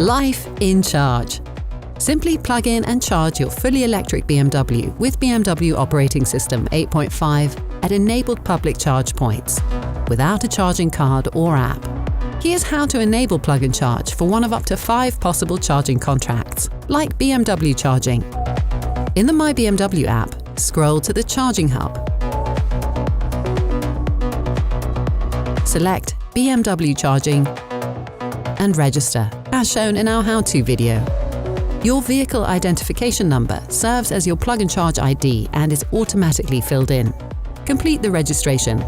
Life in charge. Simply plug in and charge your fully electric BMW with BMW Operating System 8.5 at enabled public charge points, without a charging card or app. Here's how to enable plug and charge for one of up to 5 possible charging contracts, like BMW Charging. In the My BMW app, scroll to the Charging Hub. Select BMW Charging and register, as shown in our how-to video. Your vehicle identification number serves as your plug and charge ID and is automatically filled in. Complete the registration.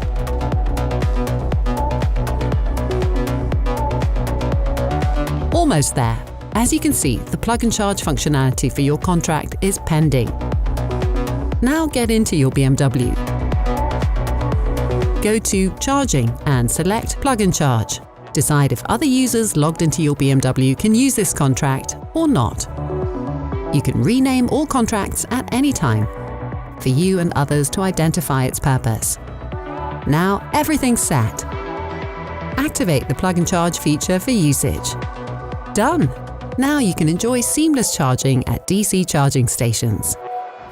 Almost there. As you can see, the plug and charge functionality for your contract is pending. Now get into your BMW. Go to Charging and select Plug and Charge. Decide if other users logged into your BMW can use this contract or not. You can rename all contracts at any time for you and others to identify its purpose. Now everything's set. Activate the plug and charge feature for usage. Done! Now you can enjoy seamless charging at DC charging stations.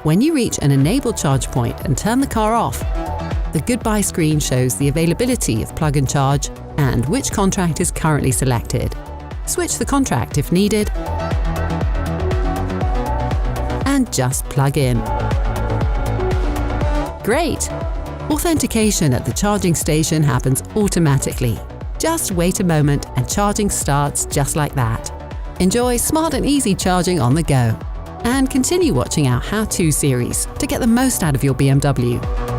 When you reach an enabled charge point and turn the car off, the goodbye screen shows the availability of plug and charge and which contract is currently selected. Switch the contract if needed, and just plug in. Great! Authentication at the charging station happens automatically. Just wait a moment and charging starts just like that. Enjoy smart and easy charging on the go. And continue watching our how-to series to get the most out of your BMW.